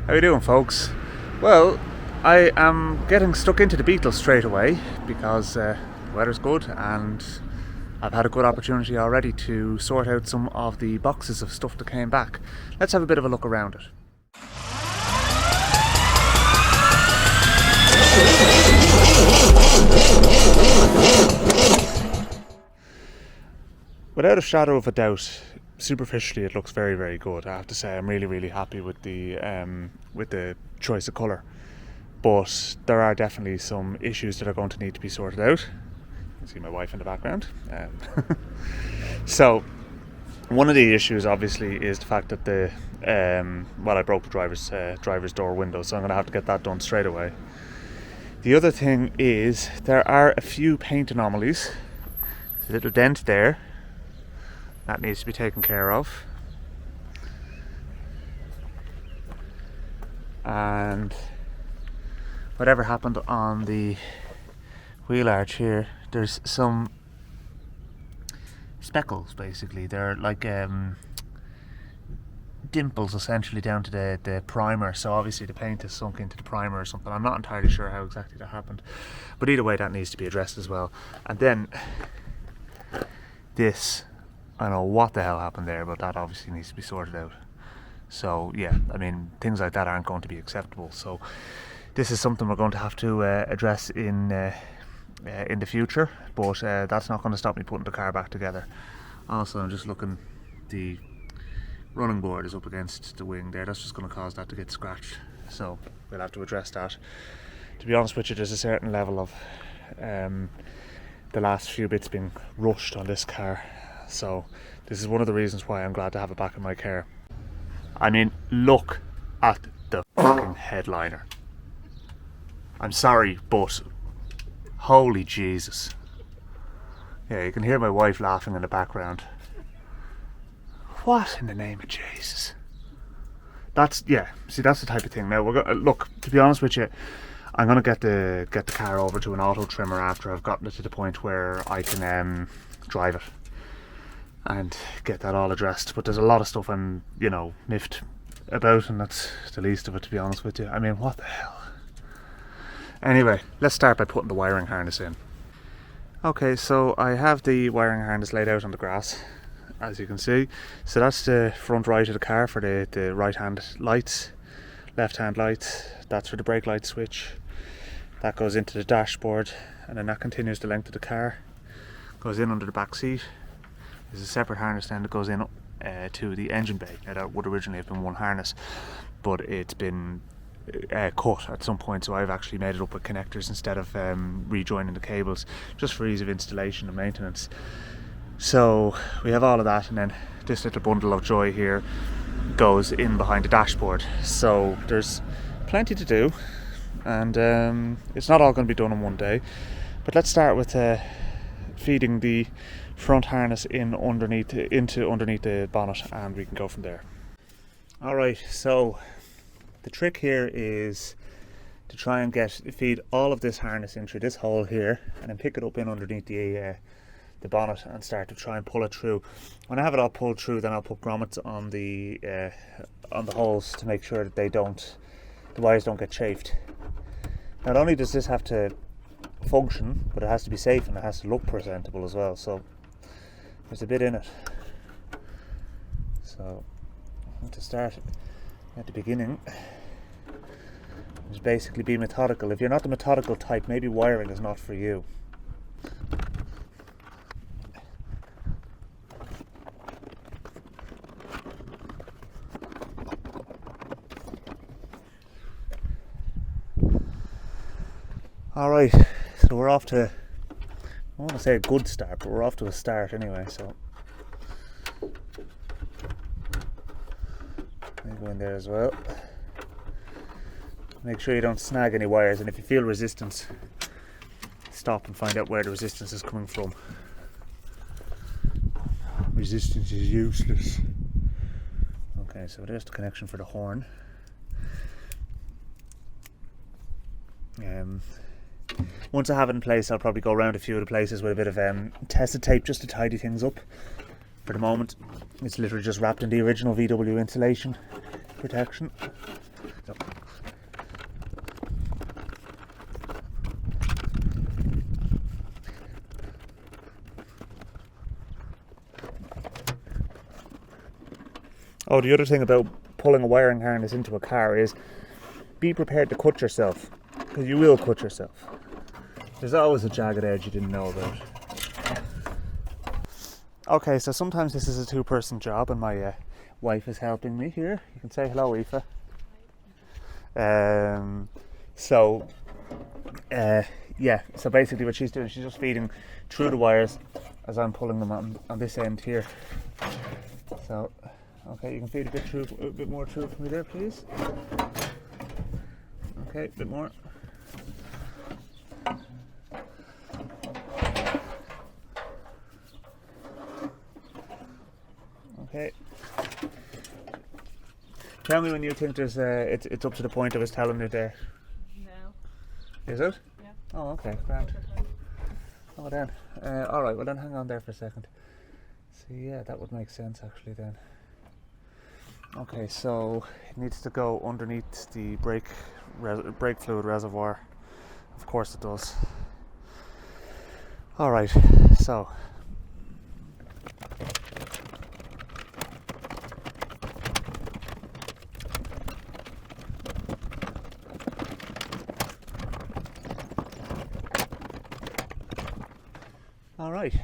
How you doing, folks? Well, I am getting stuck into the Beetle straight away because the weather's good and I've had a good opportunity already to sort out some of the boxes of stuff that came back. Let's have a bit of a look around it. Without a shadow of a doubt, superficially it looks very, very good. I have to say I'm really happy with the choice of colour, but there are definitely some issues that are going to need to be sorted out. You can see my wife in the background. So one of the issues obviously is the fact that I broke the driver's door window, so I'm going to have to get that done straight away. The other thing is there are a few paint anomalies. There's a little dent there that needs to be taken care of, and whatever happened on the wheel arch here, there's some speckles. Basically they're like dimples essentially down to the primer, so obviously the paint is sunk into the primer or something. I'm not entirely sure how exactly that happened, but either way that needs to be addressed as well. And then this, I don't know what the hell happened there, but that obviously needs to be sorted out. So yeah, I mean, things like that aren't going to be acceptable. So this is something we're going to have to address in the future, but that's not going to stop me putting the car back together. Also, I'm just looking, the running board is up against the wing there. That's just going to cause that to get scratched. So we'll have to address that. To be honest with you, there's a certain level of the last few bits being rushed on this car. So this is one of the reasons why I'm glad to have it back in my care. I mean, look at the fucking headliner. I'm sorry, but holy Jesus. Yeah, you can hear my wife laughing in the background. What in the name of Jesus? That's the type of thing. Now we're going look, to be honest with you, I'm gonna get the car over to an auto trimmer after I've gotten it to the point where I can drive it and get that all addressed. But there's a lot of stuff I'm, miffed about, and that's the least of it, to be honest with you. I mean, what the hell? Anyway, let's start by putting the wiring harness in. Okay, so I have the wiring harness laid out on the grass, as you can see. So that's the front right of the car for the right hand lights, left hand lights. That's for the brake light switch. That goes into the dashboard, and then that continues the length of the car, goes in under the back seat. There's a separate harness then that goes in to the engine bay. Now that would originally have been one harness, but it's been cut at some point, so I've actually made it up with connectors instead of rejoining the cables, just for ease of installation and maintenance. So we have all of that, and then this little bundle of joy here goes in behind the dashboard. So there's plenty to do, and it's not all going to be done in one day. But let's start with feeding the front harness into underneath the bonnet, and we can go from there. Alright, so the trick here is to try and feed all of this harness in through this hole here, and then pick it up in underneath the bonnet and start to try and pull it through. When I have it all pulled through, then I'll put grommets on the holes to make sure that the wires don't get chafed. Not only does this have to function, but it has to be safe and it has to look presentable as well. So there's a bit in it. So to start at the beginning, just basically be methodical. If you're not the methodical type, maybe wiring is not for you. Alright, so we're off to, I want to say a good start, but we're off to a start anyway. So let me go in there as well. Make sure you don't snag any wires, and if you feel resistance, stop and find out where the resistance is coming from. Resistance is useless. Okay, so there's the connection for the horn. Once I have it in place, I'll probably go around a few of the places with a bit of tested tape just to tidy things up. For the moment, it's literally just wrapped in the original VW insulation protection. So, Oh, the other thing about pulling a wiring harness into a car is be prepared to cut yourself, because you will cut yourself. There's always a jagged edge you didn't know about. Okay, so sometimes this is a two-person job and my wife is helping me here. You can say hello, Aoife. Yeah, so basically what she's doing, she's just feeding through the wires as I'm pulling them on this end here. So, okay, you can feed a bit more through for me there, please. Okay, a bit more. Okay. Tell me when you think there's it's up to the point I was telling you there. No. Is it? Yeah. Oh, okay, grand. Oh, then. Alright, well then hang on there for a second. So yeah, that would make sense actually then. Okay, so it needs to go underneath the brake fluid reservoir. Of course it does. Alright, so alright,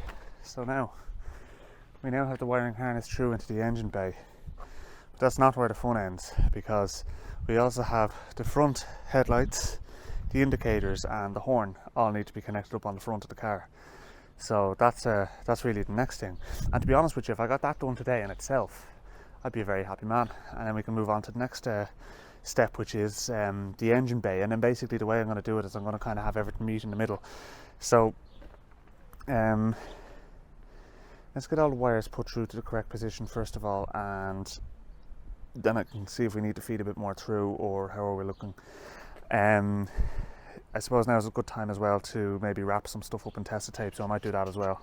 so now we now have the wiring harness through into the engine bay. But that's not where the fun ends, because we also have the front headlights, the indicators and the horn all need to be connected up on the front of the car. So that's really the next thing. And to be honest with you, if I got that done today in itself, I'd be a very happy man. And then we can move on to the next step, which is the engine bay. And then basically the way I'm going to do it is I'm going to kind of have everything meet in the middle. So let's get all the wires put through to the correct position first of all, and then I can see if we need to feed a bit more through or how are we looking. I suppose now is a good time as well to maybe wrap some stuff up in tester tape, so I might do that as well.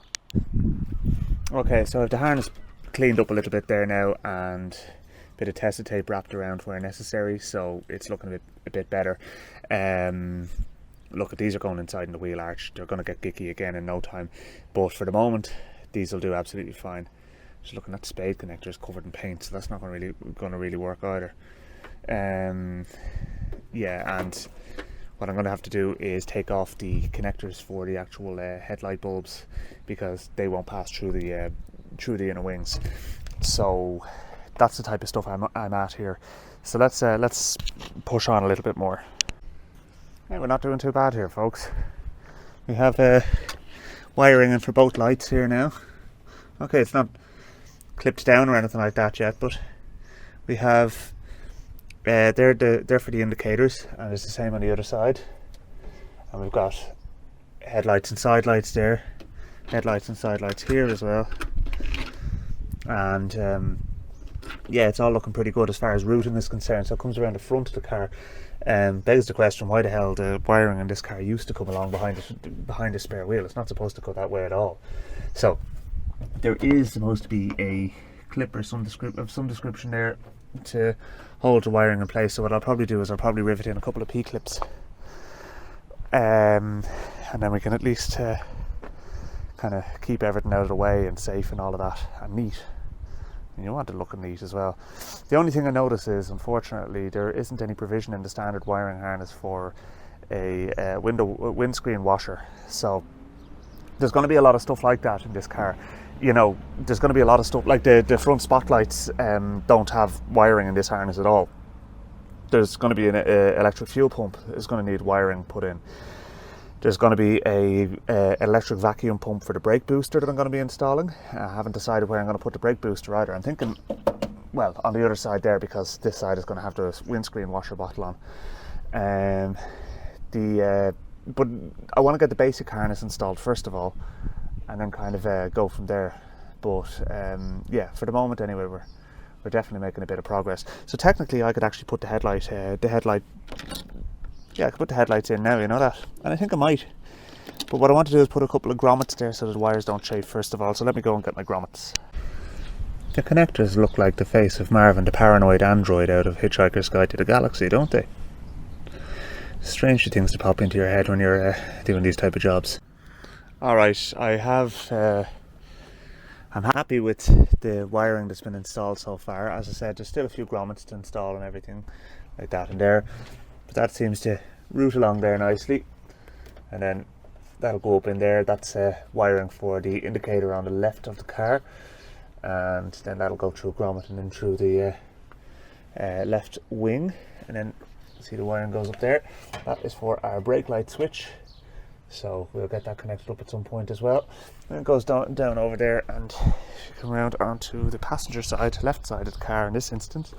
Okay, so I have the harness cleaned up a little bit there now and a bit of tester tape wrapped around where necessary, so it's looking a bit better. Look, these are going inside in the wheel arch. They're going to get gicky again in no time, but for the moment these will do absolutely fine. Just looking at the spade connectors covered in paint, so that's not going to really work either. Yeah, and what I'm going to have to do is take off the connectors for the actual headlight bulbs, because they won't pass through the inner wings. So that's the type of stuff I'm at here. So let's push on a little bit more. Yeah, we're not doing too bad here, folks. We have wiring in for both lights here now. Okay, it's not clipped down or anything like that yet, but we have they're for the indicators, and it's the same on the other side. And we've got headlights and side lights there, headlights and side lights here as well. And yeah, it's all looking pretty good as far as routing is concerned. So it comes around the front of the car. Begs the question, why the hell the wiring in this car used to come along behind the spare wheel. It's not supposed to go that way at all. So there is supposed to be a clip or some description there to hold the wiring in place. So what I'll probably do is I'll probably rivet in a couple of P-clips, and then we can at least kind of keep everything out of the way and safe and all of that, and neat. And you want it looking neat as well. The only thing I notice is, unfortunately, there isn't any provision in the standard wiring harness for a windscreen washer. So there's going to be a lot of stuff like that in this car. You know, there's going to be a lot of stuff like the front spotlights don't have wiring in this harness at all. There's going to be an electric fuel pump is going to need wiring put in. There's going to be a electric vacuum pump for the brake booster that I'm going to be installing. I haven't decided where I'm going to put the brake booster either. I'm thinking, well, on the other side there, because this side is going to have the windscreen washer bottle on. But I want to get the basic harness installed first of all, and then kind of go from there. But yeah, for the moment anyway, we're definitely making a bit of progress. So technically I could actually put the headlight yeah, I could put the headlights in now, you know that, and I think I might. But what I want to do is put a couple of grommets there so that the wires don't chafe first of all. So let me go and get my grommets. The connectors look like the face of Marvin, the paranoid android out of Hitchhiker's Guide to the Galaxy, don't they? Strange things to pop into your head when you're doing these type of jobs. Alright, I have I'm happy with the wiring that's been installed so far. As I said, there's still a few grommets to install and everything like that in there, but that seems to route along there nicely. And then that'll go up in there. That's wiring for the indicator on the left of the car, and then that'll go through grommet and then through the left wing, and then see the wiring goes up there. That is for our brake light switch, so we'll get that connected up at some point as well. And it goes down over there, and if you come around onto the passenger side, left side of the car in this instance,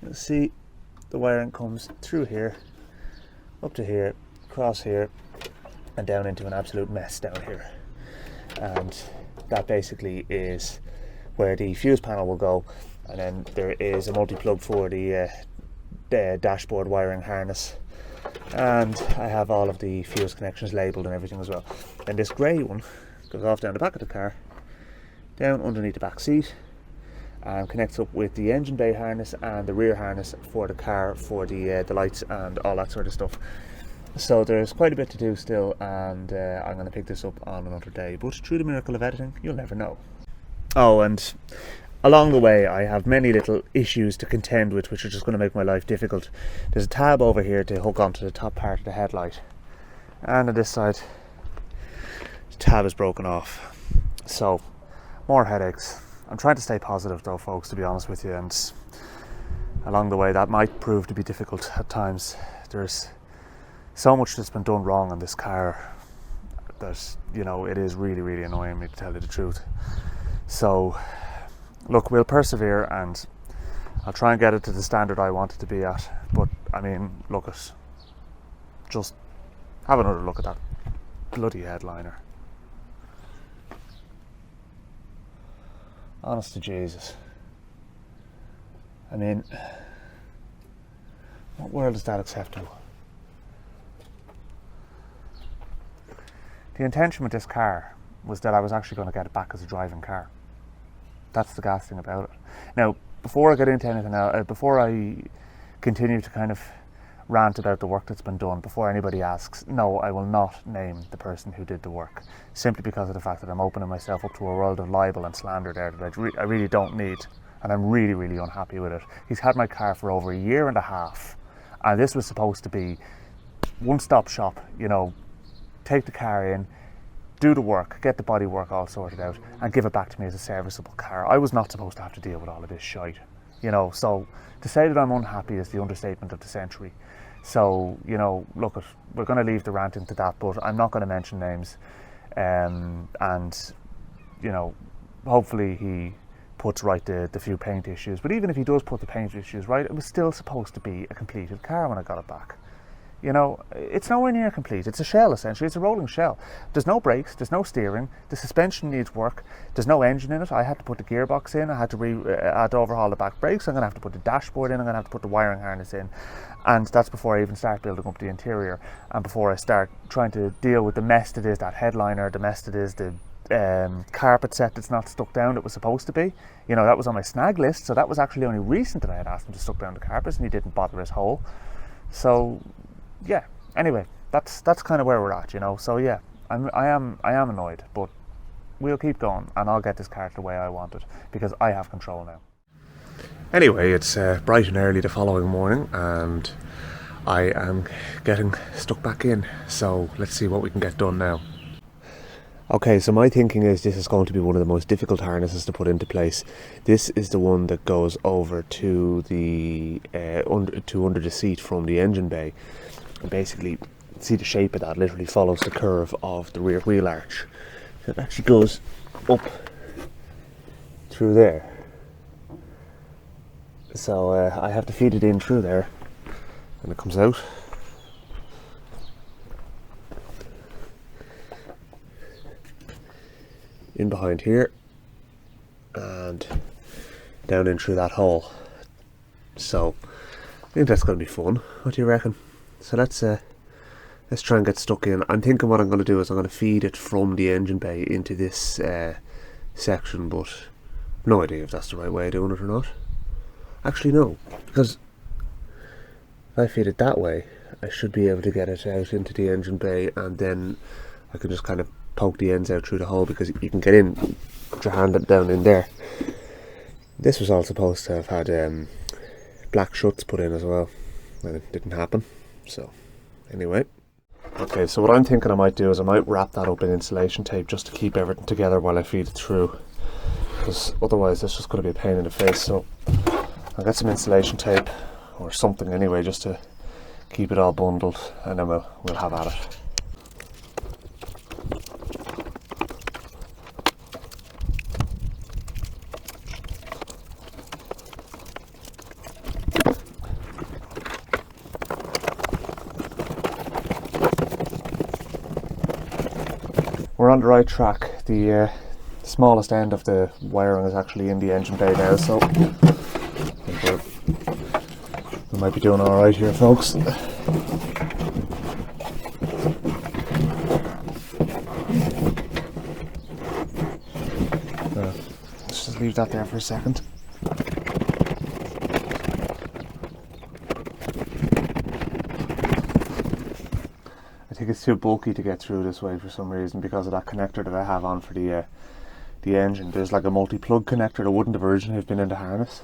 you'll see the wiring comes through here, up to here, across here, and down into an absolute mess down here. And that basically is where the fuse panel will go, and then there is a multi-plug for the dashboard wiring harness, and I have all of the fuse connections labelled and everything as well. And this grey one goes off down the back of the car, down underneath the back seat, and connects up with the engine bay harness and the rear harness for the car for the lights and all that sort of stuff. So there's quite a bit to do still, and I'm going to pick this up on another day, but through the miracle of editing, you'll never know. Oh, and along the way I have many little issues to contend with, which are just going to make my life difficult. There's a tab over here to hook onto the top part of the headlight, and on this side the tab is broken off, so more headaches. I'm trying to stay positive though, folks, to be honest with you, and along the way that might prove to be difficult at times. There's so much that's been done wrong on this car that, you know, it is really annoying me, to tell you the truth. So look, we'll persevere, and I'll try and get it to the standard I want it to be at. But I mean, look at, just have another look at that bloody headliner. Honest to Jesus. I mean, what world is that acceptable? The intention with this car was that I was actually going to get it back as a driving car. That's the gas thing about it. Now, before I get into anything else, before I continue to kind of rant about the work that's been done, before anybody asks, no, I will not name the person who did the work, simply because of the fact that I'm opening myself up to a world of libel and slander there that I really don't need, and I'm really unhappy with it. He's had my car for over 1.5 years, and this was supposed to be one-stop shop, you know, take the car in, do the work, get the body work all sorted out, and give it back to me as a serviceable car. I was not supposed to have to deal with all of this shite, you know. So to say that I'm unhappy is the understatement of the century. So, you know, look, we're going to leave the ranting to that, but I'm not going to mention names. And, you know, hopefully he puts right the few paint issues. But even if he does put the paint issues right, it was still supposed to be a completed car when I got it back. You know, it's nowhere near complete. It's a shell, essentially. It's a rolling shell. There's no brakes, there's no steering, the suspension needs work, there's no engine in it. I had to put the gearbox in, I had to overhaul the back brakes, I'm going to have to put the dashboard in, I'm going to have to put the wiring harness in. And that's before I even start building up the interior, and before I start trying to deal with the mess that is that headliner, the mess that is the carpet set that's not stuck down that was supposed to be. You know, that was on my snag list, so that was actually only recent that I had asked him to stuck down the carpets, and he didn't bother his hole. So yeah, anyway, that's kind of where we're at, you know. So yeah, I am annoyed, but we'll keep going, and I'll get this car the way I want it, because I have control now. Anyway, it's bright and early the following morning, and I am getting stuck back in, so let's see what we can get done now. Okay, so my thinking is this is going to be one of the most difficult harnesses to put into place. This is the one that goes over to the under the seat from the engine bay. And basically, see the shape of that literally follows the curve of the rear wheel arch. So it actually goes up through there. So I have to feed it in through there, and it comes out. In behind here, and down in through that hole. So I think that's going to be fun. What do you reckon? So let's try and get stuck in. I'm thinking what I'm going to do is I'm going to feed it from the engine bay into this section, but no idea if that's the right way of doing it or not. Actually no, because if I feed it that way, I should be able to get it out into the engine bay, and then I can just kind of poke the ends out through the hole, because you can get in put your hand down in there. This was all supposed to have had black shuts put in as well, and it didn't happen. So anyway, okay, so what I'm thinking I might do is I might wrap that up in insulation tape just to keep everything together while I feed it through, because otherwise it's just going to be a pain in the face. So I'll get some insulation tape or something anyway just to keep it all bundled, and then we'll have at it. We're on the right track. The smallest end of the wiring is actually in the engine bay now, so we might be doing alright here, folks. Let's just leave that there for a second. I think it's too bulky to get through this way for some reason because of that connector that I have on for the engine. There's like a multi-plug connector that wouldn't have originally been in the harness.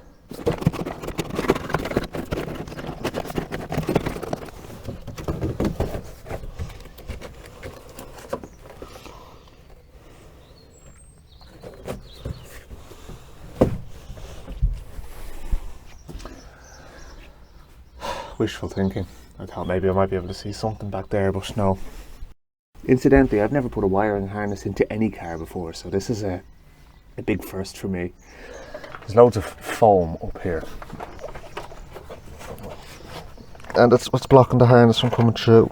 Wishful thinking. I thought maybe I might be able to see something back there, but no. Incidentally, I've never put a wiring harness into any car before, so this is a big first for me. There's loads of foam up here, and that's what's blocking the harness from coming through.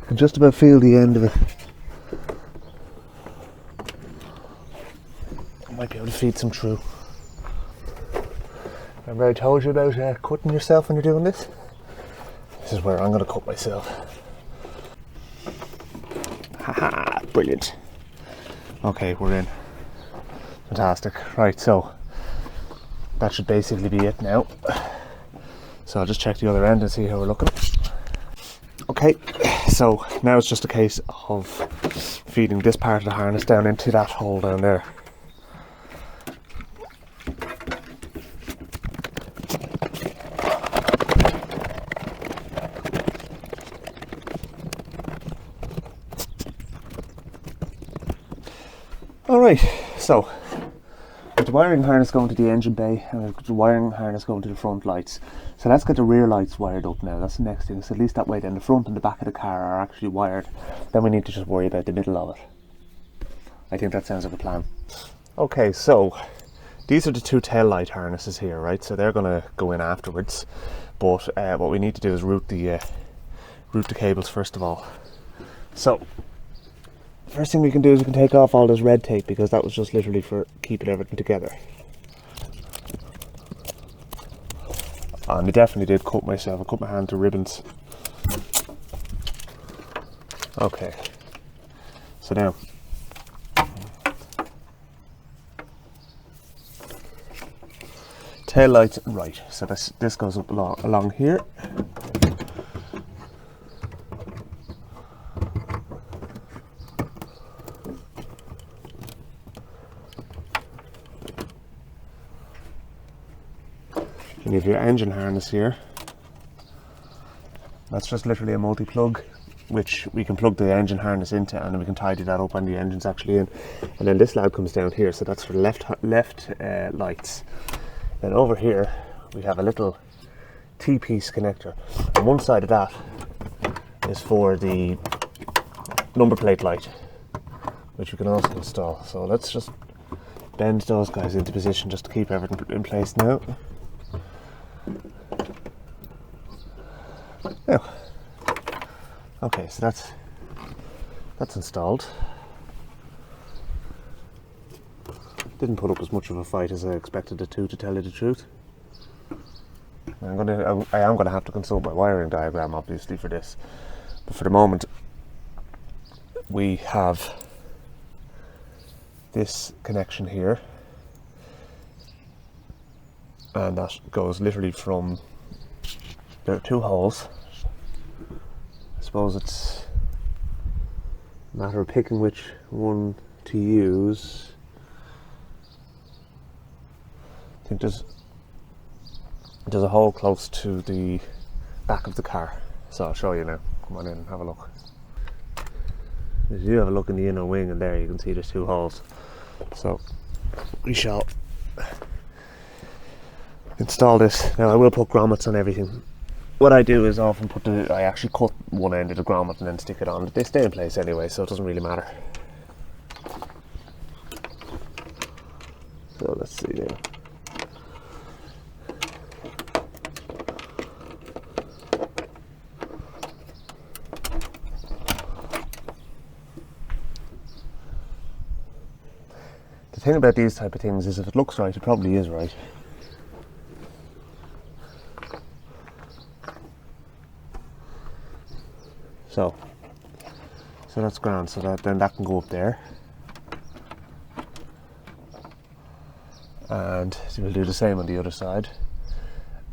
I can just about feel the end of it. Might be able to feed some through. Remember I told you about cutting yourself when you're doing this? This is where I'm going to cut myself. Haha, brilliant. Okay, we're in. Fantastic. Right, so that should basically be it now. So I'll just check the other end and see how we're looking. Okay, so now it's just a case of feeding this part of the harness down into that hole down there. Alright, so with the wiring harness going to the engine bay and the wiring harness going to the front lights. So let's get the rear lights wired up now. That's the next thing. So at least that way then the front and the back of the car are actually wired. Then we need to just worry about the middle of it. I think that sounds like a plan. Okay, so these are the two tail light harnesses here, right? So they're going to go in afterwards. But what we need to do is route the cables first of all. So first thing we can do is we can take off all this red tape, because that was just literally for keeping everything together. And I definitely did cut myself. I cut my hand to ribbons. Okay. So now tail lights right. So this goes up along here. And you have your engine harness here. That's just literally a multi-plug, which we can plug the engine harness into, and then we can tidy that up when the engine's actually in. And then this lad comes down here, so that's for the left lights. Then over here we have a little T-piece connector, and one side of that is for the number plate light, which we can also install. So let's just bend those guys into position just to keep everything in place now. Now, okay, so that's installed. Didn't put up as much of a fight as I expected it to tell you the truth. I am gonna have to consult my wiring diagram obviously for this, but for the moment we have this connection here, and that goes literally from, there are two holes suppose it's a matter of picking which one to use. I think there's a hole close to the back of the car, so I'll show you now. Come on in and have a look. If you have a look in the inner wing, and there you can see there's 2 holes. So we shall install this. Now I will put grommets on everything. What I do is often I actually cut one end of the grommet and then stick it on. They stay in place anyway, so it doesn't really matter. So let's see now. The thing about these type of things is if it looks right, it probably is right. So that's grand, so then that can go up there. And we'll do the same on the other side,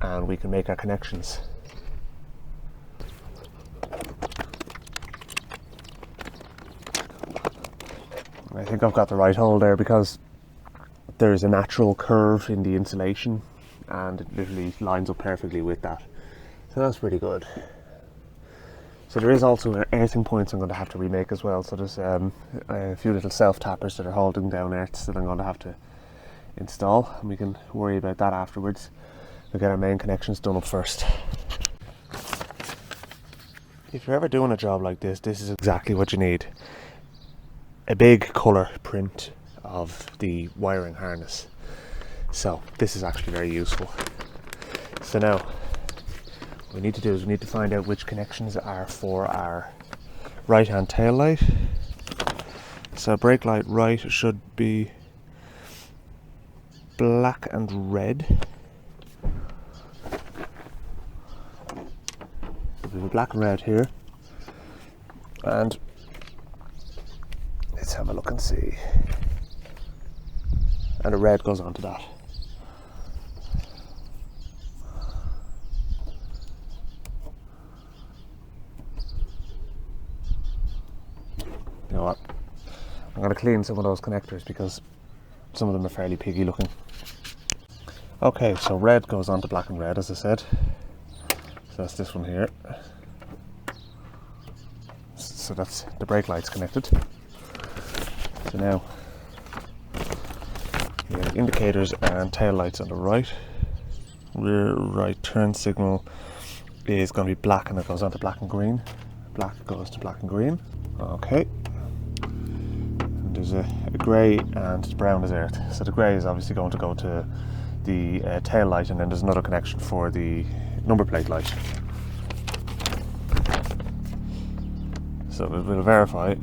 and we can make our connections. I think I've got the right hole there because there's a natural curve in the insulation and it literally lines up perfectly with that. So that's pretty good. So there is also earthing points I'm going to have to remake as well. So there's a few little self-tappers that are holding down earths that I'm going to have to install, and we can worry about that afterwards. We'll get our main connections done up first. If you're ever doing a job like this is exactly what you need. A big colour print of the wiring harness. So this is actually very useful. So now what we need to do is we need to find out which connections are for our right hand tail light. So brake light right should be black and red. So we have black and red here, and let's have a look and see. And the red goes onto that. You know what? I'm going to clean some of those connectors because some of them are fairly piggy looking. Okay, so red goes onto black and red, as I said. So that's this one here. So that's the brake lights connected. So now we have indicators and tail lights on the right. Rear right turn signal is going to be black and it goes on to black and green. Black goes to black and green. Okay. And there's a grey and brown is earth. So the grey is obviously going to go to the tail light, and then there's another connection for the number plate light. So we'll verify.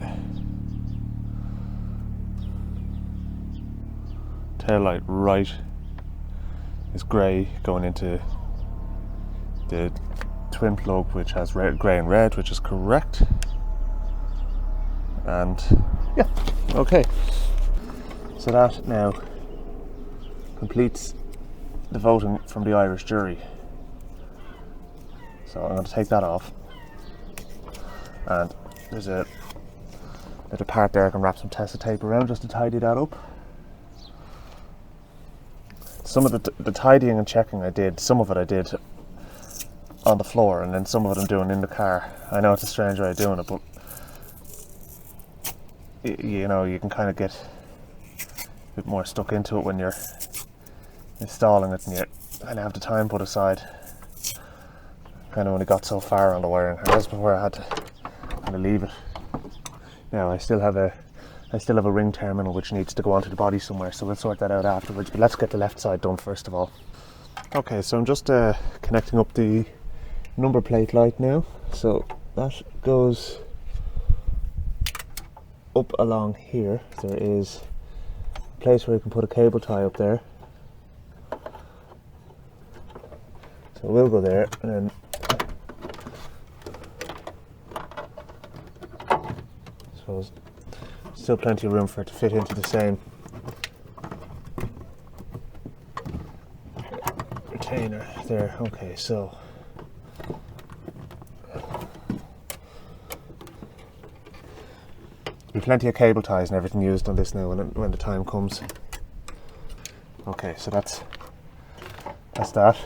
Tail light right is grey going into the twin plug, which has grey and red, which is correct. And yeah, okay. So that now completes the voting from the Irish jury. So I'm going to take that off, and there's a little part there I can wrap some Tessa tape around just to tidy that up. Some of the tidying and checking I did, some of it I did on the floor, and then some of it I'm doing in the car. I know it's a strange way of doing it, but you know, you can kind of get a bit more stuck into it when you're installing it and you kind of have the time put aside. Kind of only got so far on the wiring harness before I had to kind of leave it. Now I still have a ring terminal which needs to go onto the body somewhere, so we'll sort that out afterwards, but let's get the left side done first of all. Okay, so I'm just connecting up the number plate light now. So that goes up along here. There is a place where you can put a cable tie up there. So we'll go there, and then I suppose still plenty of room for it to fit into the same retainer there. Okay, so plenty of cable ties and everything used on this now when the time comes. Okay, so that's that.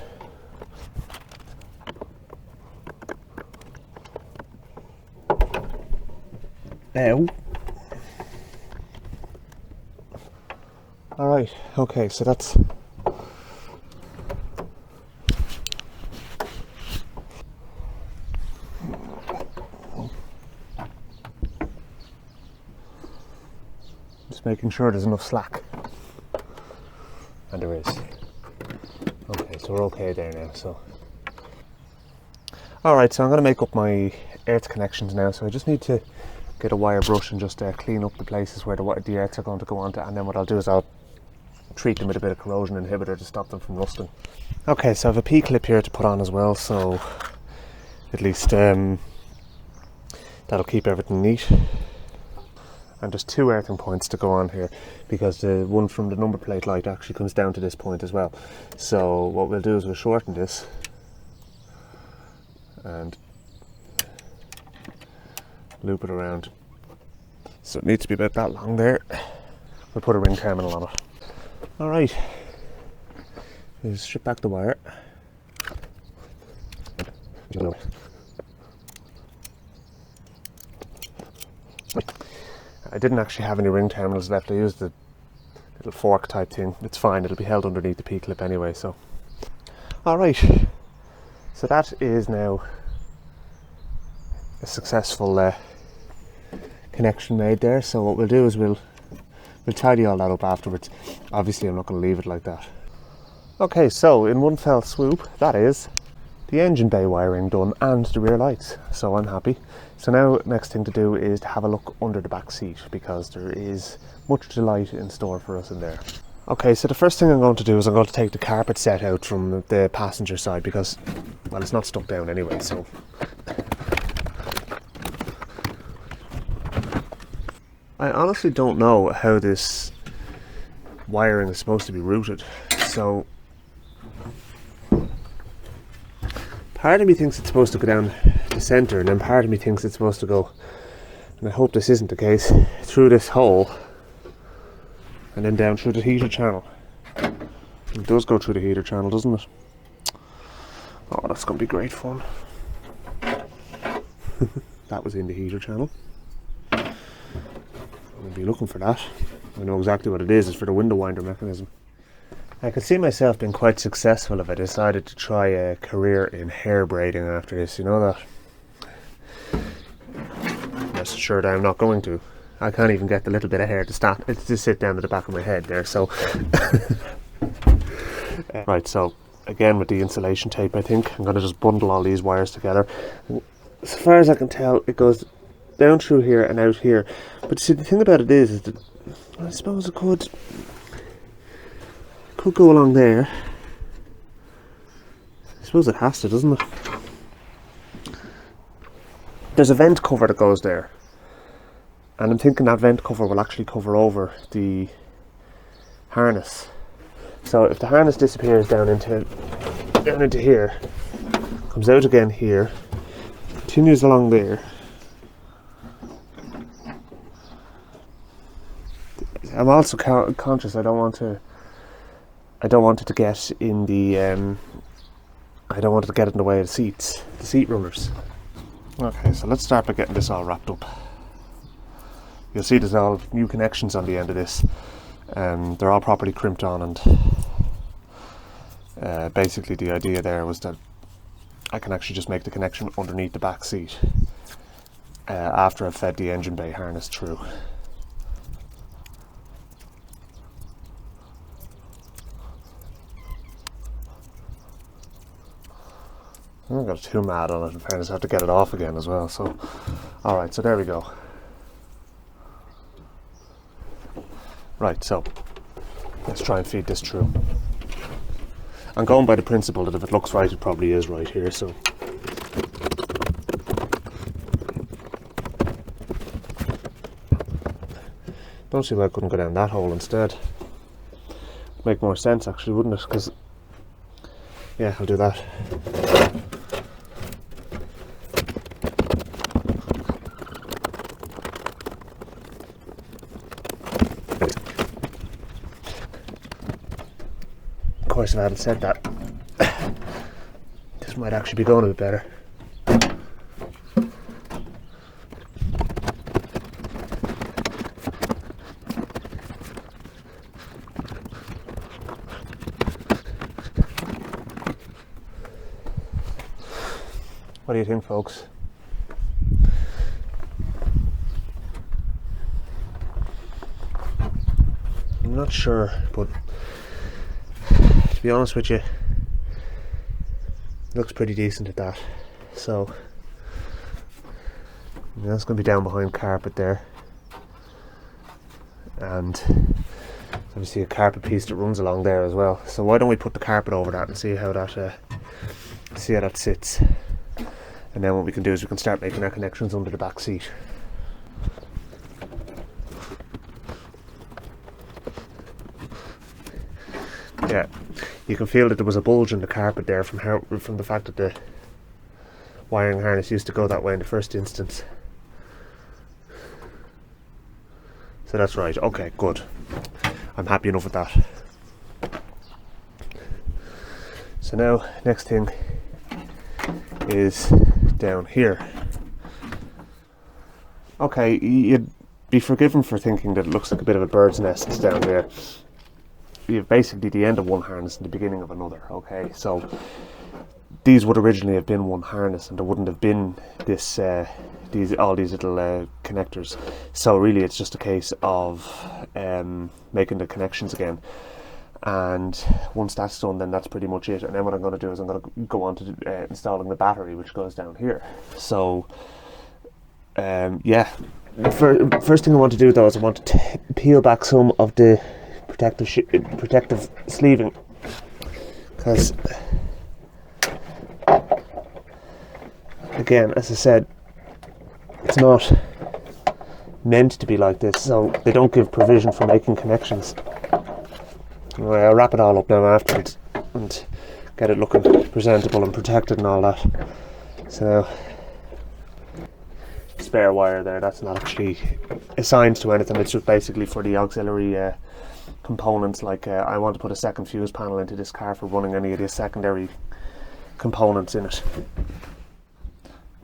Now. Alright, okay, so that's just making sure there's enough slack. And there is. Okay, so we're okay there now, so. Alright, so I'm going to make up my earth connections now, so I just need to get a wire brush and just clean up the places where the earths are going to go onto, and then what I'll do is I'll treat them with a bit of corrosion inhibitor to stop them from rusting. Okay, so I have a P-clip here to put on as well, so at least that'll keep everything neat. And there's 2 earthing points to go on here because the one from the number plate light actually comes down to this point as well. So what we'll do is we'll shorten this and loop it around. So it needs to be about that long there. We'll put a ring terminal on it. Alright, just strip back the wire. I didn't actually have any ring terminals left. I used the little fork type thing. It's fine, it'll be held underneath the P-clip anyway, so. Alright, so that is now a successful connection made there. So what we'll do is we'll tidy all that up afterwards. Obviously I'm not going to leave it like that. Okay, so in one fell swoop, that is the engine bay wiring done and the rear lights, so I'm happy. So now next thing to do is to have a look under the back seat because there is much delight in store for us in there. Okay, so the first thing I'm going to do is I'm going to take the carpet set out from the passenger side because, well, it's not stuck down anyway, so. I honestly don't know how this wiring is supposed to be routed, so part of me thinks it's supposed to go down the centre and then part of me thinks it's supposed to go, and I hope this isn't the case, through this hole and then down through the heater channel. It does go through the heater channel, doesn't it? Oh, that's going to be great fun. That was in the heater channel. I'll be looking for that. I know exactly what it is. It's for the window winder mechanism. I could see myself being quite successful if I decided to try a career in hair braiding after this, you know that? Rest assured I'm not going to. I can't even get the little bit of hair to stand. It's to sit down at the back of my head there, so. Right, so again with the insulation tape, I think I'm going to just bundle all these wires together. As far as I can tell, it goes down through here and out here. But see, the thing about it is that I suppose it could go along there. I suppose it has to, doesn't it? There's a vent cover that goes there, and I'm thinking that vent cover will actually cover over the harness. So if the harness disappears down into here, comes out again here, continues along there. I'm also conscious I don't want it to get in the I don't want it to get in the way of the seat runners. Okay, so let's start by getting this all wrapped up. You'll see there's all new connections on the end of this. They're all properly crimped on, and basically the idea there was that I can actually just make the connection underneath the back seat after I've fed the engine bay harness through. I got too mad on it, in fairness. I have to get it off again as well, so. Alright, so there we go. Right, so let's try and feed this through. I'm going by the principle that if it looks right, it probably is right here, so. Don't see why I couldn't go down that hole instead. Make more sense actually, wouldn't it? Because, yeah, I'll do that. course, if I hadn't said that, this might actually be going a bit better. What do you think, folks? I'm not sure, but to be honest with you, it looks pretty decent at that. So that's going to be down behind carpet there, and obviously a carpet piece that runs along there as well. So why don't we put the carpet over that and see how that sits, and then what we can do is we can start making our connections under the back seat. Yeah, you can feel that there was a bulge in the carpet there from the fact that the wiring harness used to go that way in the first instance. So that's right. Okay, good. I'm happy enough with that. So now, next thing is down here. Okay, you'd be forgiven for thinking that it looks like a bit of a bird's nest down here. You have basically the end of one harness and the beginning of another. Okay, so these would originally have been one harness, and there wouldn't have been this all these little connectors. So really, it's just a case of making the connections again. And once that's done, then that's pretty much it. And then what I'm going to do is I'm going to go on to installing the battery, which goes down here. So yeah, first thing I want to do though is I want to peel back some of the protective sleeving, because again, as I said, it's not meant to be like this, so they don't give provision for making connections. Anyway, I'll wrap it all up now afterwards and get it looking presentable and protected and all that. So spare wire there, that's not actually assigned to anything, it's just basically for the auxiliary components. Like I want to put a second fuse panel into this car for running any of the secondary components in it.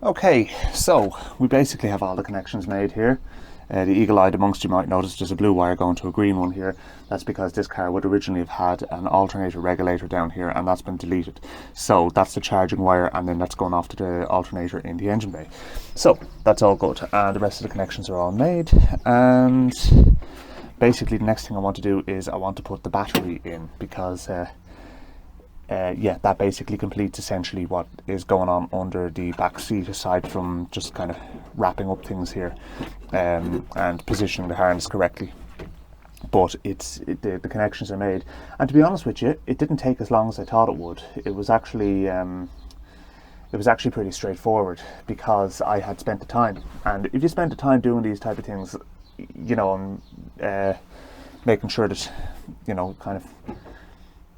Okay, so we basically have all the connections made here. The eagle-eyed amongst you might notice there's a blue wire going to a green one here. That's because this car would originally have had an alternator regulator down here, and that's been deleted. So that's the charging wire, and then that's going off to the alternator in the engine bay. So that's all good, and the rest of the connections are all made. And basically the next thing I want to do is I want to put the battery in, because yeah, that basically completes essentially what is going on under the back seat, aside from just kind of wrapping up things here and positioning the harness correctly. But the connections are made, and to be honest with you, it didn't take as long as I thought it would. It was actually pretty straightforward, because I had spent the time. And if you spend the time doing these type of things, you know, making sure that, you know, kind of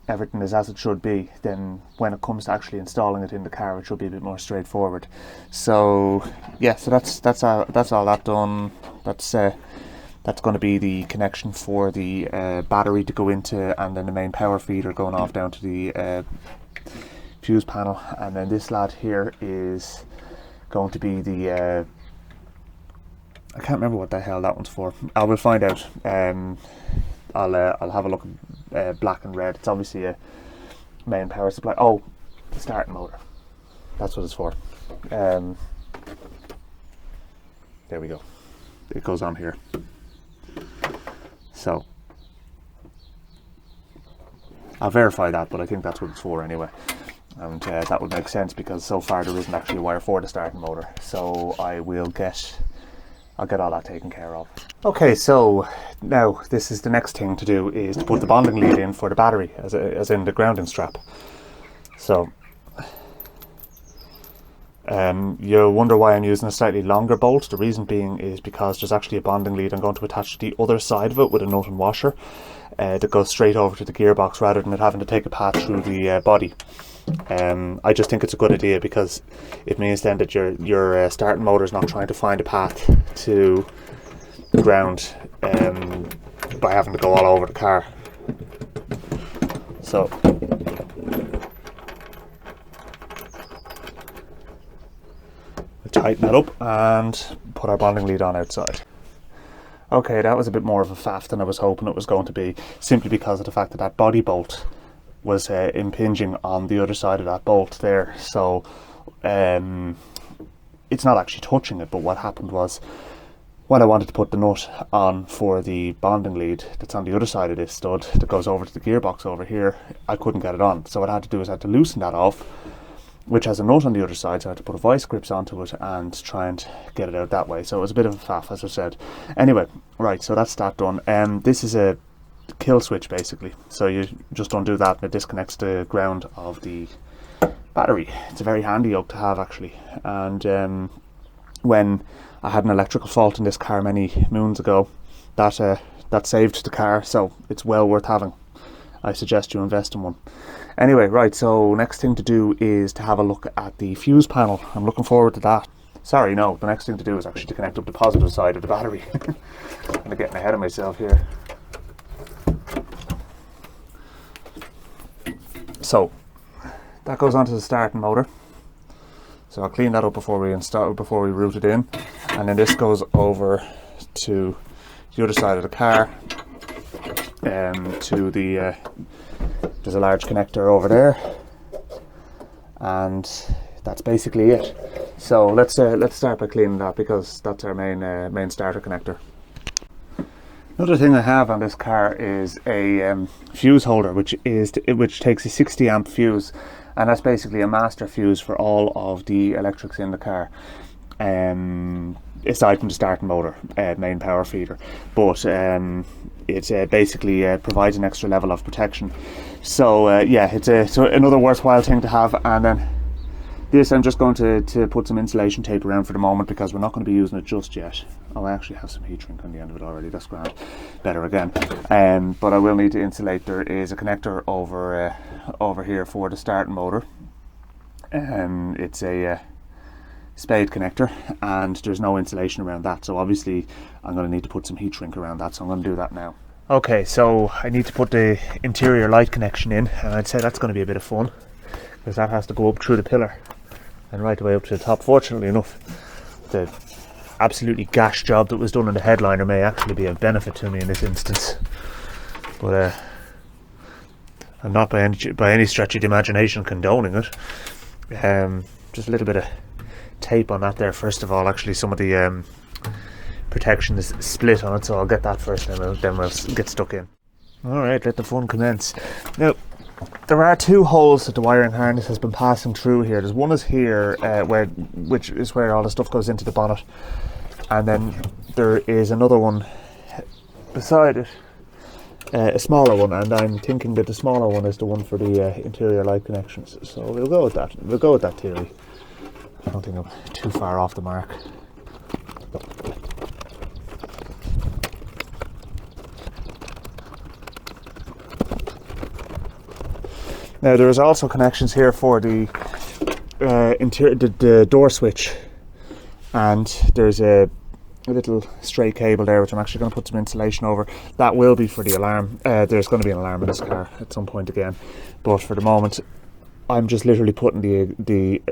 everything is as it should be, then when it comes to actually installing it in the car, it should be a bit more straightforward. So yeah, so that's all that done. That's going to be the connection for the battery to go into, and then the main power feeder going off down to the fuse panel. And then this lad here is going to be the I can't remember what the hell that one's for. I will find out. I'll have a look at black and red. It's obviously a main power supply. Oh, the starting motor. That's what it's for. There we go. It goes on here. So I'll verify that, but I think that's what it's for anyway. And that would make sense, because so far there isn't actually a wire for the starting motor. So I'll get all that taken care of. Okay, so now this is the next thing to do, is to put the bonding lead in for the battery, as in the grounding strap. So you'll wonder why I'm using a slightly longer bolt. The reason being is because there's actually a bonding lead I'm going to attach to the other side of it with a nut and washer that goes straight over to the gearbox, rather than it having to take a path through the body. I just think it's a good idea, because it means then that your starting motor is not trying to find a path to the ground by having to go all over the car. So tighten that up and put our bonding lead on outside. Okay, that was a bit more of a faff than I was hoping it was going to be, simply because of the fact that that body bolt was impinging on the other side of that bolt there. So it's not actually touching it, but what happened was, when I wanted to put the nut on for the bonding lead that's on the other side of this stud that goes over to the gearbox over here, I couldn't get it on. So what I had to do is I had to loosen that off, which has a nut on the other side, so I had to put a vice grips onto it and try and get it out that way. So it was a bit of a faff, as I said. Anyway, right, so that's that done. This is a kill switch basically, so you just undo that and it disconnects the ground of the battery. It's a very handy yoke to have actually, and when I had an electrical fault in this car many moons ago, that saved the car, so it's well worth having. I suggest you invest in one. Anyway, right, so next thing to do is to have a look at the fuse panel. I'm looking forward to that. Sorry, no, the next thing to do is actually to connect up the positive side of the battery. I'm kind of getting ahead of myself here. So that goes onto the starting motor. So I'll clean that up before we route it in, and then this goes over to the other side of the car, to the there's a large connector over there, and that's basically it. So let's start by cleaning that, because that's our main starter connector. Another thing I have on this car is a fuse holder, which takes a 60 amp fuse, and that's basically a master fuse for all of the electrics in the car, aside from the starting motor, main power feeder. But it basically provides an extra level of protection. So yeah, it's another worthwhile thing to have. And then this, I'm just going to put some insulation tape around for the moment, because we're not going to be using it just yet. Oh, I actually have some heat shrink on the end of it already, that's grand. Better again. But I will need to insulate. There is a connector over here for the starting motor. It's a spade connector, and there's no insulation around that, so obviously I'm going to need to put some heat shrink around that, so I'm going to do that now. Okay, so I need to put the interior light connection in, and I'd say that's going to be a bit of fun, because that has to go up through the pillar and right away up to the top. Fortunately enough, the absolutely gash job that was done on the headliner may actually be of benefit to me in this instance, but I'm not by any stretch of the imagination condoning it. Just a little bit of tape on that there first of all. Actually, some of the protection is split on it, so I'll get that first, and then we'll get stuck in. Alright, let the fun commence. Now, there are two holes that the wiring harness has been passing through here. There's one is here, which is where all the stuff goes into the bonnet, and then there is another one beside it, a smaller one, and I'm thinking that the smaller one is the one for the interior light connections. So we'll go with that. We'll go with that theory. I don't think I'm too far off the mark. Now there is also connections here for the the door switch, and there's a little stray cable there which I'm actually going to put some insulation over. That will be for the alarm. There's going to be an alarm in this car at some point again, but for the moment I'm just literally putting the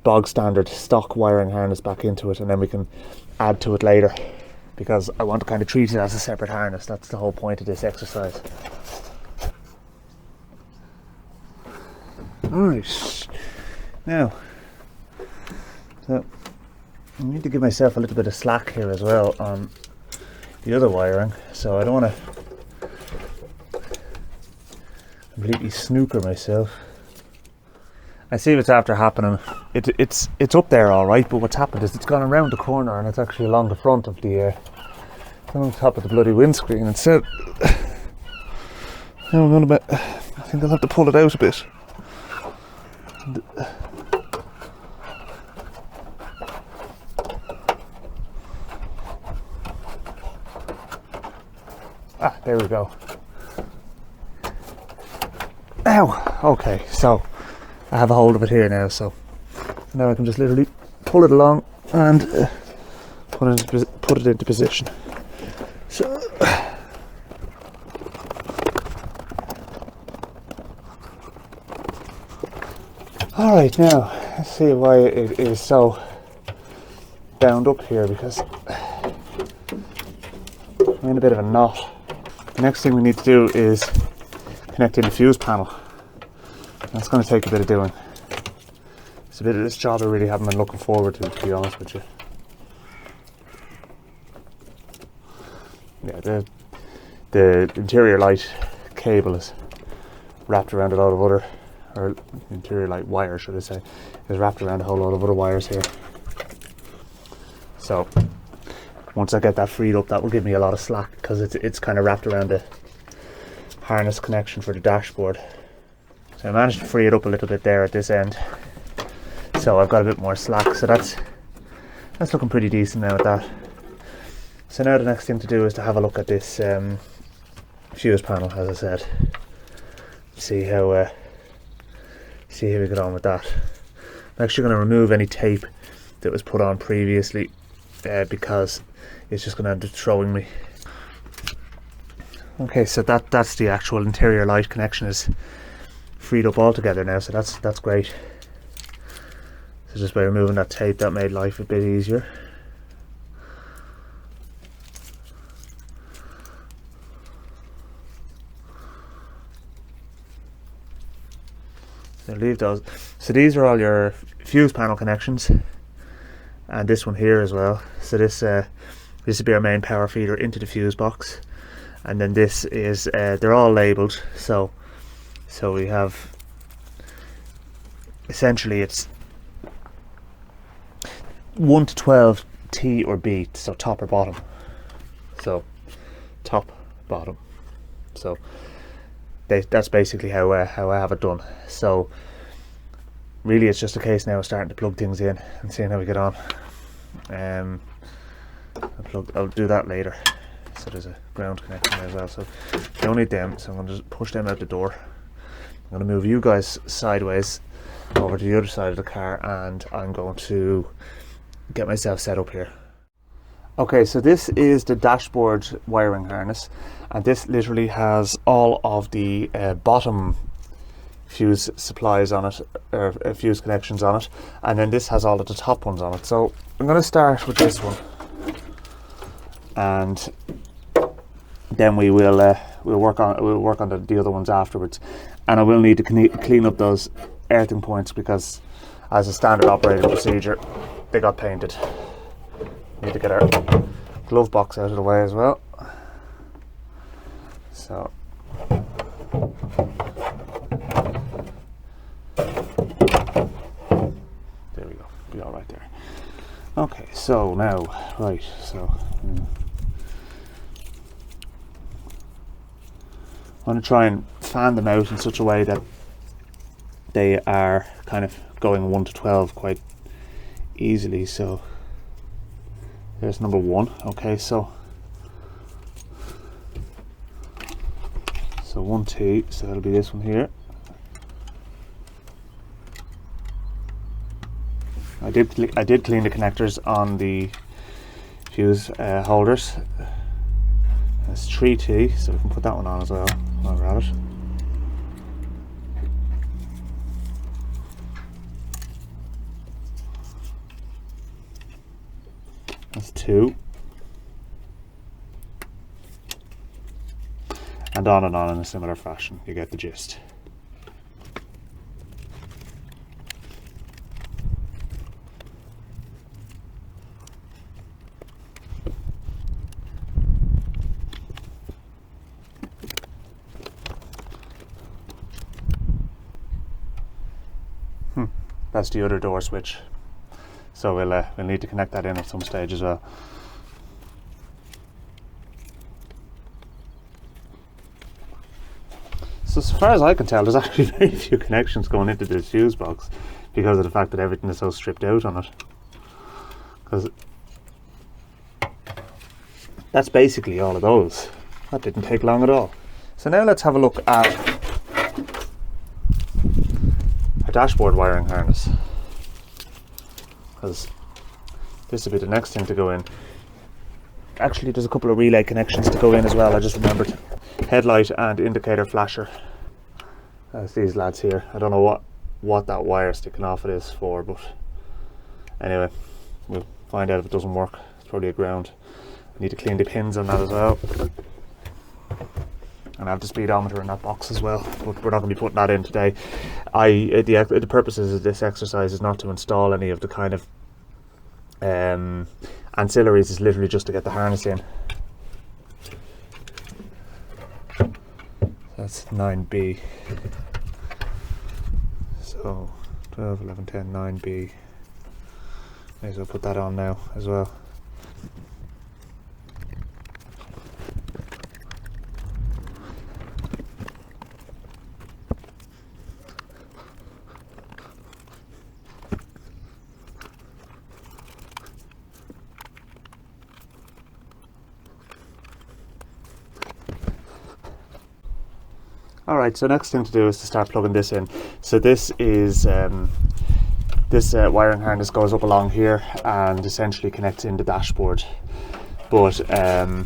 bog standard stock wiring harness back into it, and then we can add to it later, because I want to kind of treat it as a separate harness. That's the whole point of this exercise. Alright, now, so I need to give myself a little bit of slack here as well on the other wiring, so I don't want to completely snooker myself. I see what's after happening. It's up there all right, but what's happened is it's gone around the corner, and it's actually along the front of the on top of the bloody windscreen instead. Now I think I'll have to pull it out a bit. Ah, there we go. Ow! Okay, so I have a hold of it here now, so now I can just literally pull it along and put it into position. So alright, now let's see why it is so bound up here because I'm in a bit of a knot. The next thing we need to do is connect in the fuse panel. That's going to take a bit of doing. It's a bit of this job I really haven't been looking forward to be honest with you. Yeah, the interior light cable is wrapped around a lot of other, or interior light wire should I say, is wrapped around a whole lot of other wires here. So once I get that freed up, that will give me a lot of slack because it's kind of wrapped around the harness connection for the dashboard. So I managed to free it up a little bit there at this end. So I've got a bit more slack, so that's looking pretty decent now at that. So now the next thing to do is to have a look at this fuse panel, as I said. See how we get on with that. I'm actually going to remove any tape that was put on previously because it's just going to end up throwing me. Okay, so that's the actual interior light connection is freed up altogether now, so that's great. So just by removing that tape, that made life a bit easier. So leave those. So these are all your fuse panel connections, and this one here as well. So this will be our main power feeder into the fuse box, and then this is they're all labelled. So we have essentially it's 1 to 12 T or B, so top or bottom. So top, bottom. So that's basically how I have it done. So really it's just a case now of starting to plug things in and seeing how we get on. I'll do that later. So there's a ground connection there as well, so I don't need them, so I'm going to just push them out the door. I'm going to move you guys sideways over to the other side of the car, and I'm going to get myself set up here. Okay, so this is the dashboard wiring harness, and this literally has all of the bottom fuse supplies on it, or fuse connections on it, and then this has all of the top ones on it. So I'm going to start with this one, and then we will we'll work on the other ones afterwards. And I will need to clean up those earthing points because, as a standard operating procedure, they got painted. Need to get our glove box out of the way as well. So there we go. Be all right there. Okay, so now, right, so I'm going to try and fan them out in such a way that they are kind of going 1 to 12 quite easily. So there's number 1. Okay, so 1T, so that'll be this one here. I did clean the connectors on the fuse holders. That's 3T, so we can put that one on as well. I'll grab it. That's 2. And on in a similar fashion. You get the gist. That's the other door switch, so we'll need to connect that in at some stage as well. So as far as I can tell, there's actually very few connections going into this fuse box because of the fact that everything is so stripped out on it. Because that's basically all of those. That didn't take long at all. So now let's have a look at dashboard wiring harness, because this will be the next thing to go in. Actually, there's a couple of relay connections to go in as well. I just remembered. Headlight and indicator flasher. That's these lads here. I don't know what that wire sticking off it is for, but anyway, we'll find out if it doesn't work. It's probably a ground. I need to clean the pins on that as well. And I have the speedometer in that box as well, but we're not going to be putting that in today. The purposes of this exercise is not to install any of the kind of ancillaries. It's literally just to get the harness in. That's 9B. So 12, 11, 10, 9B. May as well put that on now as well. Alright, so next thing to do is to start plugging this in. So this is this wiring harness goes up along here and essentially connects in the dashboard. But I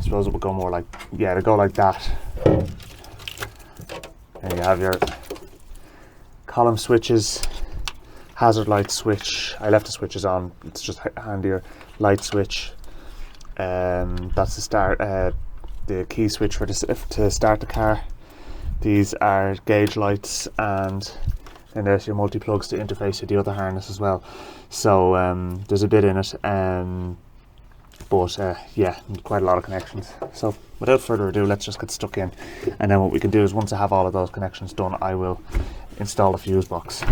suppose it would go more like, yeah, it'll go like that. And you have your column switches, hazard light switch. I left the switches on, it's just handier. Light switch. That's the start, the key switch for to start the car. These are gauge lights, and then there's your multi-plugs to interface with the other harness as well. So there's a bit in it, but yeah, quite a lot of connections. So without further ado, let's just get stuck in, and then what we can do is once I have all of those connections done, I will install the fuse box.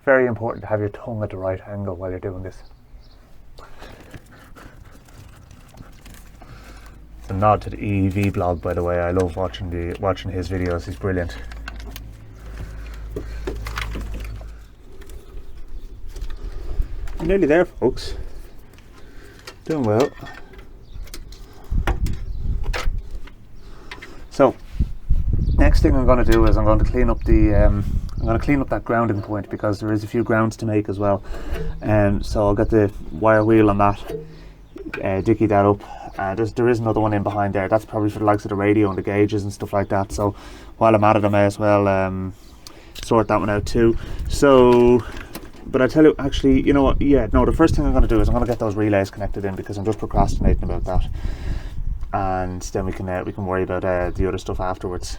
Very important to have your tongue at the right angle while you're doing this. It's a nod to the EEV blog, by the way. I love watching his videos. He's brilliant. Nearly there, folks. Doing well. So, next thing I'm going to do is I'm going to clean up that grounding point, because there is a few grounds to make as well. So I'll get the wire wheel on that, dicky that up. There is another one in behind there. That's probably for the likes of the radio and the gauges and stuff like that. So while I'm at it, I may as well sort that one out too. So, but I tell you, actually, you know what? Yeah, no. The first thing I'm going to do is I'm going to get those relays connected in, because I'm just procrastinating about that, and then we can worry about the other stuff afterwards.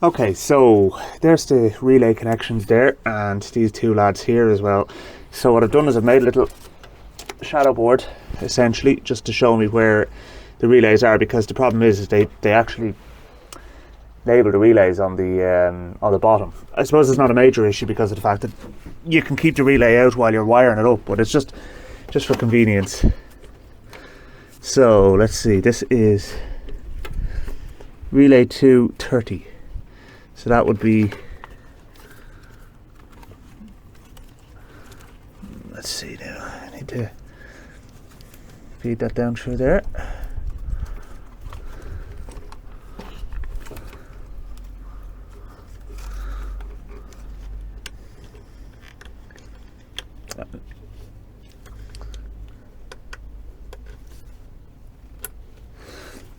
Okay, so there's the relay connections there, and these two lads here as well. So what I've done is I've made a little shadow board, essentially, just to show me where the relays are, because the problem is they actually label the relays on the bottom. I suppose it's not a major issue because of the fact that you can keep the relay out while you're wiring it up, but it's just for convenience. So let's see, this is relay 230. So that would be, let's see now, I need to feed that down through there.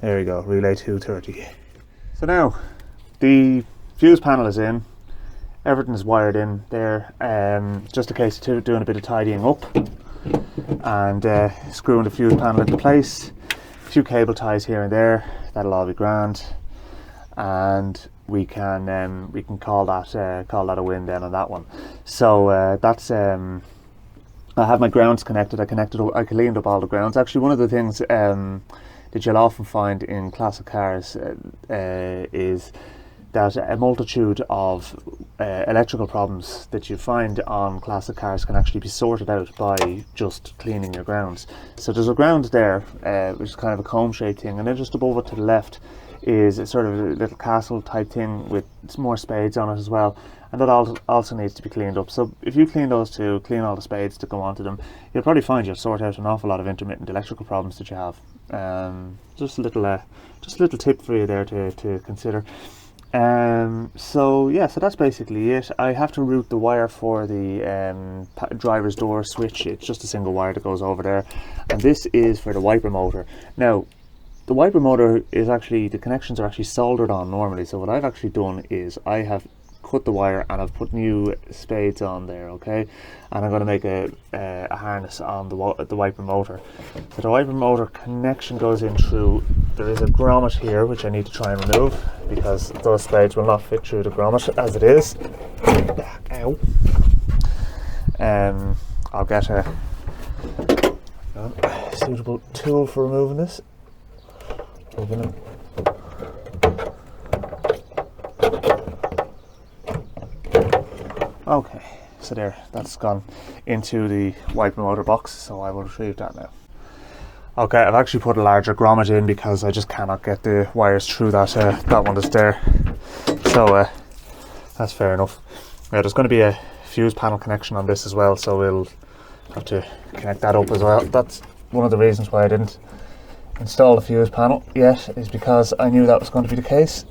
There we go, relay 230. So now the fuse panel is in, everything is wired in there, just a case of doing a bit of tidying up and screwing the fuse panel into place. A few cable ties here and there, that'll all be grand, and we can call that a win then on that one. So that's I have my grounds connected. I cleaned up all the grounds. Actually, one of the things that you'll often find in classic cars is that a multitude of electrical problems that you find on classic cars can actually be sorted out by just cleaning your grounds. So there's a ground there, which is kind of a comb-shaped thing, and then just above it to the left is a sort of a little castle type thing with some more spades on it as well, and that also needs to be cleaned up. So if you clean those two, clean all the spades that go onto them, you'll probably find you'll sort out an awful lot of intermittent electrical problems that you have. Just a little tip for you there to consider. So that's basically it. I have to route the wire for the driver's door switch. It's just a single wire that goes over there, and this is for the wiper motor. Now, the wiper motor is actually, the connections are actually soldered on normally. So what I've actually done is I have cut the wire and I've put new spades on there, okay? And I'm going to make a harness on the wiper motor. So the wiper motor connection goes in through, there is a grommet here which I need to try and remove because those spades will not fit through the grommet as it is. Ow. I'll get a suitable tool for removing this. We're gonna okay, so there, that's gone into the wiper motor box, so I will retrieve that now. Okay, I've actually put a larger grommet in because I just cannot get the wires through that one that's there. So that's fair enough. Now there's going to be a fuse panel connection on this as well, so we'll have to connect that up as well. That's one of the reasons why I didn't install the fuse panel yet, is because I knew that was going to be the case.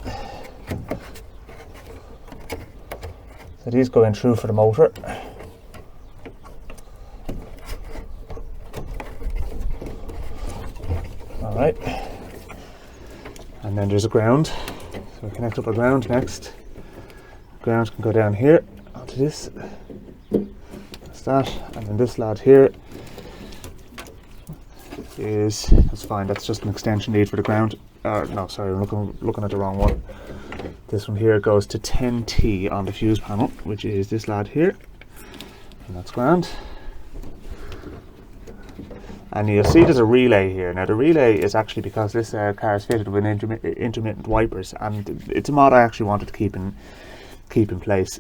So these go in through for the motor. Alright. And then there's a ground. So we connect up a ground next. Ground can go down here onto this. That's that. And then this lad here that's fine, that's just an extension lead for the ground. No, sorry, I'm looking at the wrong one. This one here goes to 10T on the fuse panel, which is this lad here, and that's grand. And you'll see there's a relay here. Now the relay is actually because this car is fitted with intermittent wipers, and it's a mod I actually wanted to keep in place.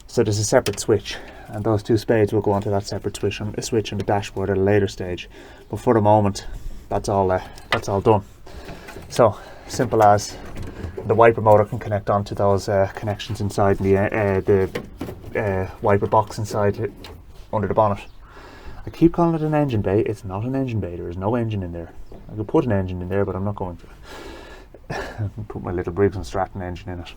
So there's a separate switch, and those two spades will go onto that separate switch on the dashboard at a later stage. But for the moment, that's all done. So simple as the wiper motor can connect onto those connections inside the wiper box inside under the bonnet. I keep calling it an engine bay. It's not an engine bay. There is no engine in there. I could put an engine in there, but I'm not going to. Put my little Briggs and Stratton engine in it.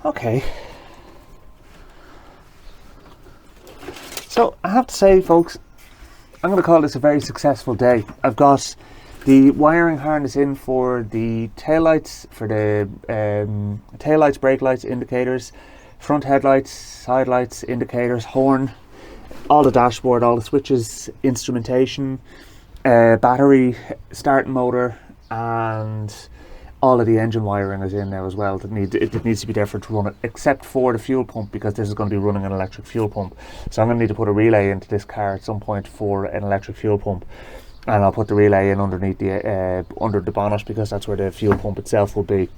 Okay. So I have to say, folks, I'm going to call this a very successful day. I've got the wiring harness in for the taillights, for the taillights, brake lights, indicators, front headlights, side lights, indicators, horn, all the dashboard, all the switches, instrumentation, battery, starting motor, and all of the engine wiring is in there as well. It needs to be there for it to run it, except for the fuel pump, because this is going to be running an electric fuel pump. So I'm going to need to put a relay into this car at some point for an electric fuel pump, and I'll put the relay in underneath the under the bonnet, because that's where the fuel pump itself will be.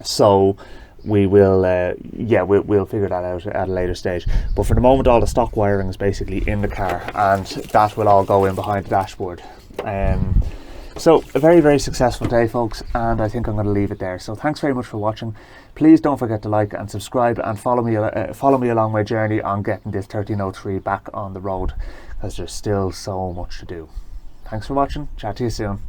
So we will we'll figure that out at a later stage. But for the moment, all the stock wiring is basically in the car, and that will all go in behind the dashboard. So a very, very successful day, folks, and I think I'm going to leave it there. So thanks very much for watching. Please don't forget to like and subscribe, and follow me along my journey on getting this 1303 back on the road, because there's still so much to do. Thanks for watching. Chat to you soon.